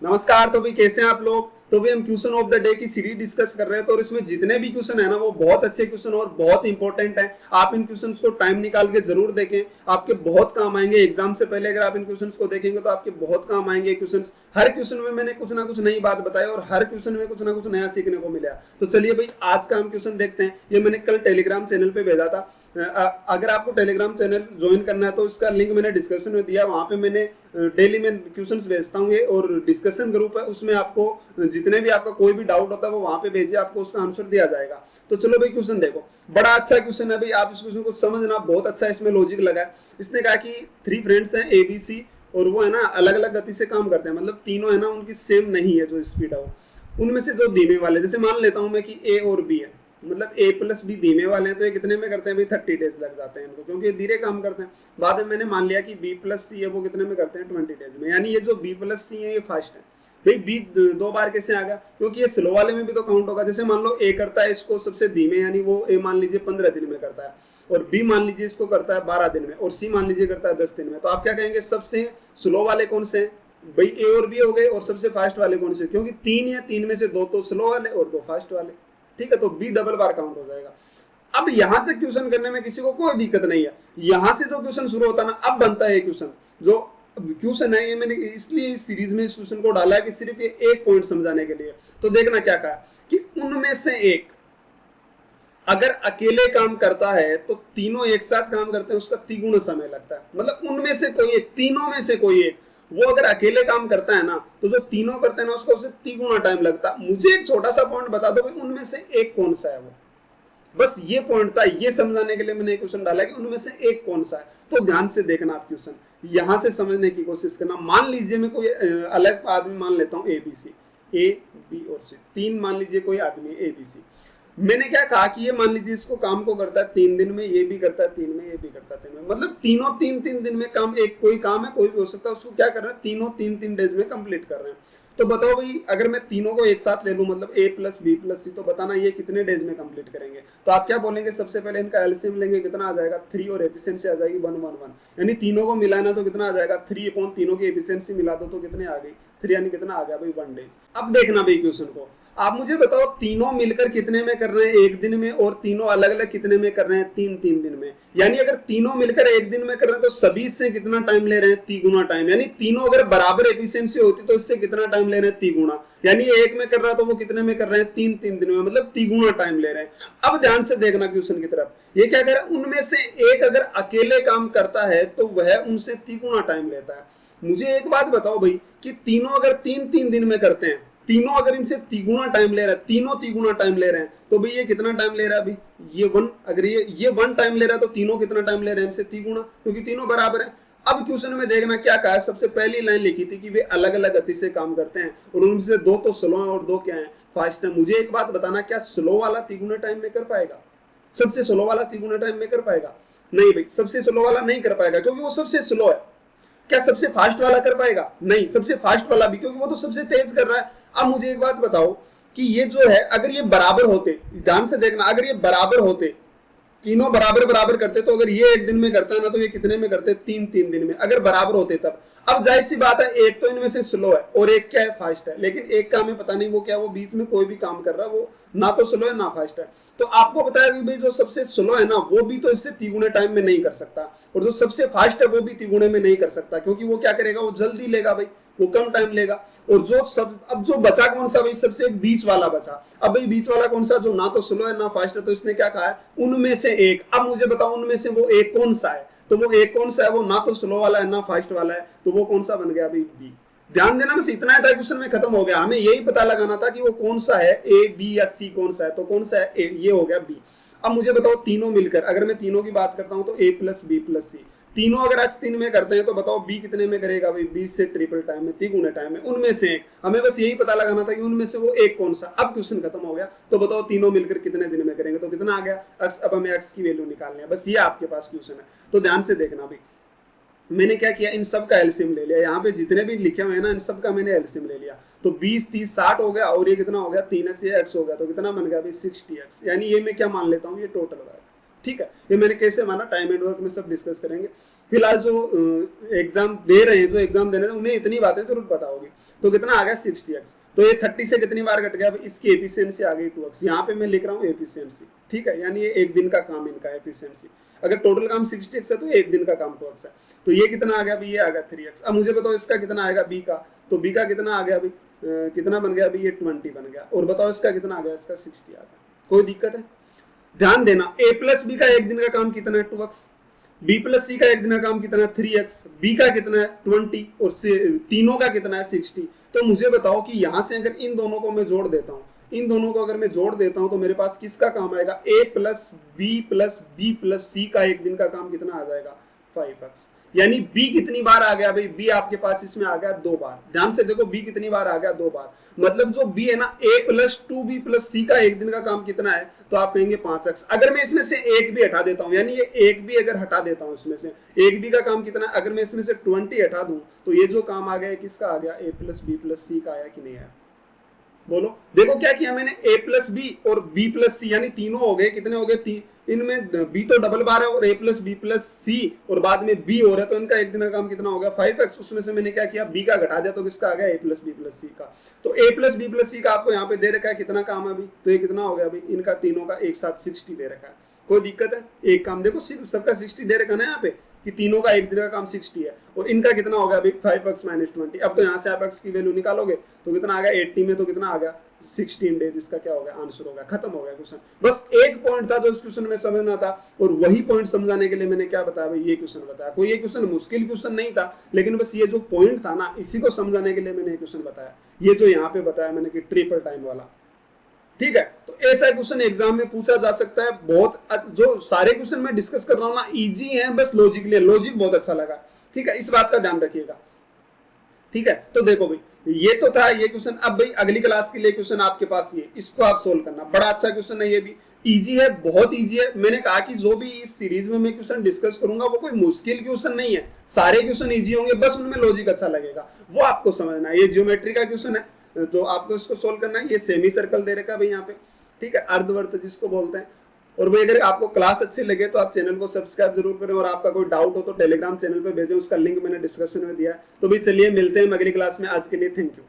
नमस्कार। तो भी कैसे हैं आप लोग। तो भी हम क्वेश्चन ऑफ द डे की सीरीज डिस्कस कर रहे हैं। तो इसमें जितने भी क्वेश्चन है ना वो बहुत अच्छे क्वेश्चन और बहुत इंपॉर्टेंट हैं। आप इन क्वेश्चंस को टाइम निकाल के जरूर देखें, आपके बहुत काम आएंगे। एग्जाम से पहले अगर आप इन क्वेश्चंस को देखेंगे तो आपके बहुत काम आएंगे क्वेश्चंस। हर क्वेश्चन में मैंने कुछ ना कुछ नई बात बताई और हर क्वेश्चन में कुछ ना कुछ नया सीखने को मिला। तो चलिए भाई आज का हम क्वेश्चन देखते हैं। ये मैंने कल टेलीग्राम चैनल पे भेजा था। अगर आपको टेलीग्राम चैनल ज्वाइन करना है तो इसका लिंक मैंने डिस्क्रिप्शन में दिया। वहां पे मैंने डेली में क्वेश्चंस भेजता हूँ और डिस्कशन ग्रुप है, उसमें आपको जितने भी आपका कोई भी डाउट होता है वो वहां पे भेजिए, आपको उसका आंसर दिया जाएगा। तो चलो भाई क्वेश्चन देखो, बड़ा अच्छा क्वेश्चन है भाई। आप इस क्वेश्चन को समझना, बहुत अच्छा इसमें लॉजिक लगा है। इसने कहा कि 3 फ्रेंड्स हैं ए बी सी और वो है ना अलग अलग गति से काम करते हैं, मतलब तीनों है ना उनकी सेम नहीं है जो स्पीड है वो। उनमें से जो धीमे वाले, जैसे मान लेता हूं मैं कि ए और बी है, मतलब ए प्लस बी धीमे वाले हैं, तो ये कितने में करते हैं भाई 30 डेज लग जाते हैं इनको, क्योंकि ये धीरे काम करते हैं। बाद में मैंने मान लिया कि बी प्लस सी है वो कितने में करते हैं 20 डेज में, यानी ये जो बी प्लस सी है ये फास्ट है। भाई बी 2 बार कैसे आ गया, क्योंकि ये स्लो वाले में भी तो काउंट होगा। जैसे मान लो ए करता है इसको सबसे धीमे, यानी वो ए मान लीजिए 15 दिन में करता है, और बी मान लीजिए इसको करता है 12 दिन में, और सी मान लीजिए करता है 10 दिन में। तो आप क्या कहेंगे सबसे स्लो वाले कौन से हैं भाई, ए और बी हो गए। और सबसे फास्ट वाले कौन से, क्योंकि 3 है, 3 में से 2 तो स्लो वाले और 2 फास्ट वाले। ठीक है, तो बी डबल बार काउंट हो जाएगा। अब यहां तक क्वेश्चन करने में किसी को कोई दिक्कत नहीं है। यहां से जो क्वेश्चन शुरू होता है ना, अब बनता है क्वेश्चन। जो क्वेश्चन है ये मैंने इसलिए इस सीरीज में इस क्वेश्चन को डाला है कि सिर्फ ये एक पॉइंट समझाने के लिए। तो देखना क्या कहा कि उनमें से एक अगर अकेले काम करता है तो तीनों एक साथ काम करते हैं, उसका तिगुना समय लगता है। मतलब उनमें से कोई एक, तीनों में से कोई एक, वो अगर अकेले काम करता है ना तो जो तीनों करते हैं ना उसको उससे तिगुना टाइम लगता है। मुझे एक छोटा सा पॉइंट बता दो भाई, उनमें से एक कौन सा है वो। बस ये पॉइंट था, ये समझाने के लिए मैंने क्वेश्चन डाला कि उनमें से एक कौन सा है। तो ध्यान से देखना आप क्वेश्चन, यहां से समझने की कोशिश करना। मान लीजिए मैं कोई अलग आदमी मान लेता हूं, A B C, A B और सी, 3 मान लीजिए कोई आदमी ए बी सी। मैंने क्या कहा कि ये मान लीजिए इसको काम को करता है 3 दिन में, ये भी करता है 3 में, ये भी करता है 3 में, मतलब तीनों 3-3 दिन में काम। एक कोई काम है, कोई भी हो सकता है, उसको क्या कर रहे हैं तीनों 3-3 डेज में कंप्लीट कर रहे हैं। तो बताओ भाई अगर मैं तीनों को एक साथ ले लूं, मतलब ए प्लस बी प्लस सी, तो बताना ये कितने डेज में कंप्लीट करेंगे। तो आप क्या बोलेंगे, सबसे पहले इनका एलसीएम लेंगे, कितना आ जाएगा 3, और एफिशिएंसी आ जाएगी 111, यानी तीनों को मिलाना तो कितना आ जाएगा 3 अपॉन तीनों की एफिशिएंसी मिला दो तो कितने आ गई 3, यानी कितना आ गया भाई 1 डेज। अब देखना भाई क्वेश्चन को, आप मुझे बताओ तीनों मिलकर कितने में कर रहे हैं 1 दिन में, और तीनों अलग अलग कितने में कर रहे हैं 3-3 दिन में। यानी अगर तीनों मिलकर 1 दिन में कर रहे हैं तो सभी से कितना टाइम ले रहे हैं 3 गुना टाइम। यानी तीनों अगर बराबर एफिशिएंसी होती तो इससे कितना टाइम ले रहे हैं 3 गुना। यानी एक में कर रहा है तो वो कितने में कर रहे हैं 3-3 दिन में, मतलब 3 गुना टाइम ले रहे हैं। अब ध्यान से देखना क्वेश्चन की तरफ, ये क्या कह रहा है, उनमें से एक अगर अकेले काम करता है तो वह उनसे 3 गुना टाइम लेता है। मुझे एक बात बताओ भाई कि तीनों अगर 3-3 दिन में करते हैं, तीनों अगर इनसे तिगुना टाइम ले रहा है, तीनों तिगुना टाइम ले रहे हैं, तो भाई ये कितना टाइम ले रहा है अभी, ये 1। अगर ये 1 टाइम ले रहा है तो तीनों कितना टाइम ले रहे हैं इनसे तिगुना, क्योंकि तीनों बराबर है। अब क्वेश्चन में देखना क्या कहा है, सबसे पहली लाइन लिखी थी कि वे अलग अलग गति से काम करते हैं और उनमें से 2 तो स्लो है और 2 क्या है फास्ट है। मुझे एक बात बताना, क्या स्लो वाला तिगुना टाइम में कर पाएगा, सबसे स्लो वाला तिगुना टाइम में कर पाएगा? नहीं भाई, सबसे स्लो वाला नहीं कर पाएगा क्योंकि वो सबसे स्लो है। क्या सबसे फास्ट वाला कर पाएगा? नहीं, सबसे फास्ट वाला भी, क्योंकि वो तो सबसे तेज कर रहा है। अब मुझे एक बात बताओ कि ये जो है अगर ये बराबर होते, ध्यान से देखना, अगर ये बराबर होते, तीनों बराबर बराबर करते, तो अगर ये 1 दिन में करता है ना तो ये कितने में करते 3-3 दिन में, अगर बराबर होते तब। अब जाहिर सी बात है एक तो इनमें से स्लो है और एक क्या है फास्ट है, लेकिन एक का हमें पता नहीं वो क्या, वो बीच में कोई भी काम कर रहा है, वो ना तो स्लो है ना फास्ट है। तो आपको बताया कि भाई जो सबसे स्लो है ना वो भी तो इससे तिगुने टाइम में नहीं कर सकता, और जो सबसे फास्ट है वो भी तिगुने में नहीं कर सकता, क्योंकि वो क्या करेगा, वो जल्दी लेगा भाई, वो कम टाइम लेगा। और जो सब, अब जो बचा कौन सा भाई, सबसे एक बीच वाला बचा। अब भाई बीच वाला कौन सा, जो ना तो स्लो है ना फास्ट है, तो इसने क्या कहा है उनमें से एक। अब मुझे बताओ उनमें से वो एक कौन सा है, तो वो एक कौन सा है, वो ना तो स्लो वाला है ना फास्ट वाला है, तो वो कौन सा बन गया भाई बी। ध्यान देना, बस इतना था क्वेश्चन में खत्म हो गया। हमें यही पता लगाना था कि वो कौन सा है, ए बी या सी कौन सा है, तो कौन सा है ए, ये हो गया बी। अब मुझे बताओ तीनों मिलकर, अगर मैं तीनों की बात करता हूं तो ए प्लस बी प्लस सी, तीनों अगर x 3 में करते हैं तो बताओ बी कितने में करेगा भाई, 20 से ट्रिपल टाइम में, तिगुने टाइम में, उनमें से एक। हमें बस यही पता लगाना था कि उनमें से वो एक कौन सा। अब क्वेश्चन खत्म हो गया। तो बताओ तीनों मिलकर कितने दिन में करेंगे, तो कितना आ गया x। अब हमें x की वैल्यू निकालनी है, बस ये आपके पास क्वेश्चन है। तो ध्यान से देखना भाई, मैंने क्या किया, इन सब का एलसीएम ले लिया। यहाँ पे जितने भी लिखे हुए हैं ना इन सब का मैंने एलसीएम ले लिया। तो 20, 30, 60 हो गया, और ये कितना हो गया 3x, ये x हो गया, तो कितना बन गया भाई 60x। यानी ये मैं क्या मान लेता हूँ, ये टोटल वर्क। ठीक है, ये मैंने कैसे माना, टाइम एंड वर्क में सब डिस्कस करेंगे। फिलहाल जो एग्जाम दे रहे हैं, जो एग्जाम देने उन्हें इतनी बातें जरूर पता होगी। तो कितना आ गया 60x। तो ये 30 से कितनी बार घट गया, इसकी एफिशिएंसी आ गई 2x। यहाँ पे मैं लिख रहा हूँ एफिशिएंसी, ठीक है, यानी ये एक दिन का काम इनका एफिशिएंसी। अगर टोटल काम 60x है तो एक दिन का काम 2x है। तो ये कितना आ गया भाई, ये आ गया 3x। अब मुझे बताओ इसका कितना आएगा बी का, तो बी का कितना आ गया भाई, कितना बन गया अभी, ये 20 बन गया। और बताओ इसका कितना आ गया, इसका 60 आ गया। कोई दिक्कत है? ध्यान देना, ए प्लस बी का एक दिन का काम कितना है 2x, बी प्लस सी का एक दिन का काम कितना है 3x, बी का कितना है 20 और तीनों का कितना है 60। तो मुझे बताओ कि यहां से अगर इन दोनों को मैं जोड़ देता हूं, इन दोनों को अगर मैं जोड़ देता हूं तो मेरे पास किसका काम आएगा, ए प्लस बी प्लस सी का एक दिन का काम कितना आ जाएगा 5x। यानी बी कितनी बार आ गया भाई, बी आपके पास इसमें आ गया 2 बार। ध्यान से देखो बी कितनी बार आ गया, 2 बार। मतलब जो बी है ना, ए प्लस 2b प्लस सी का एक दिन का काम कितना है, तो आप कहेंगे 5x। अगर मैं इसमें से एक भी हटा देता हूं, यानी ये एक भी अगर हटा देता हूं इसमें से, एक बी का काम कितना है, अगर मैं इसमें से 20 हटा दूं तो ये जो काम आ गया किसका आ गया, ए प्लस बी प्लस सी का आया कि नहीं आया, बोलो। देखो क्या किया मैंने, ए प्लस बी और बी प्लस सी, यानी तीनों हो गए, कितने हो गए, इनमें बी तो डबल बार है और ए प्लस बी प्लस सी और बाद में बी हो रहा है, तो इनका एक दिन का काम कितना हो गया 5x। उसमें से मैंने क्या किया, बी का घटा दिया तो किसका आ गया, ए प्लस बी प्लस सी का। तो ए प्लस बी प्लस सी का आपको यहाँ पे दे रखा है कितना काम है अभी, तो ये कितना हो गया अभी, इनका तीनों का एक साथ 60 दे रखा है। कोई दिक्कत है? एक काम देखो सबका 60 दे रखा ना यहाँ पे, कि तीनों का एक दिन का काम 60 है और इनका कितना हो गया अभी 5x माइनस 20। अब तो यहाँ से आप x की वैल्यू निकालोगे तो कितना आ गया 80 में, तो कितना आ गया 16 डेज। इसका क्या हो गया, आंसर हो गया, खत्म हो गया क्वेश्चन। बस एक पॉइंट था जो इस क्वेश्चन में समझना था और वही पॉइंट समझाने के लिए मैंने क्या बताया भाई, ये क्वेश्चन बताया। कोई ये क्वेश्चन मुश्किल क्वेश्चन नहीं था, लेकिन बस ये जो पॉइंट था ना, इसी को समझाने के लिए मैंने क्वेश्चन बताया। ये जो यहाँ पे बताया मैंने कि ट्रिपल टाइम वाला, ठीक है। तो ऐसा क्वेश्चन एग्जाम में पूछा जा सकता है। बहुत जो सारे क्वेश्चन मैं डिस्कस कर रहा हूं ना इजी है, बस लॉजिक बहुत अच्छा लगा, ठीक है, इस बात का ध्यान रखिएगा, ठीक है। तो देखो भाई ये तो था ये क्वेश्चन। अब भाई अगली क्लास के लिए क्वेश्चन आपके पास ये, इसको आप सोल्व करना। बड़ा अच्छा क्वेश्चन है, ये भी इजी है, बहुत इजी है। मैंने कहा कि जो भी इस सीरीज में मैं क्वेश्चन डिस्कस करूंगा वो कोई मुश्किल क्वेश्चन नहीं है, सारे क्वेश्चन इजी होंगे, बस उनमें लॉजिक अच्छा लगेगा, वो आपको समझना है। ये ज्योमेट्री का क्वेश्चन है तो आपको इसको सोल्व करना है। ये सेमी सर्कल दे रखा है भाई यहाँ पे, ठीक है, अर्धवृत्त जिसको बोलते हैं। और भाई अगर आपको क्लास अच्छी लगे तो आप चैनल को सब्सक्राइब जरूर करें, और आपका कोई डाउट हो तो टेलीग्राम चैनल पे भेजें, उसका लिंक मैंने डिस्क्रिप्शन में दिया है। तो भाई चलिए मिलते हैं अगली क्लास में, आज के लिए थैंक यू।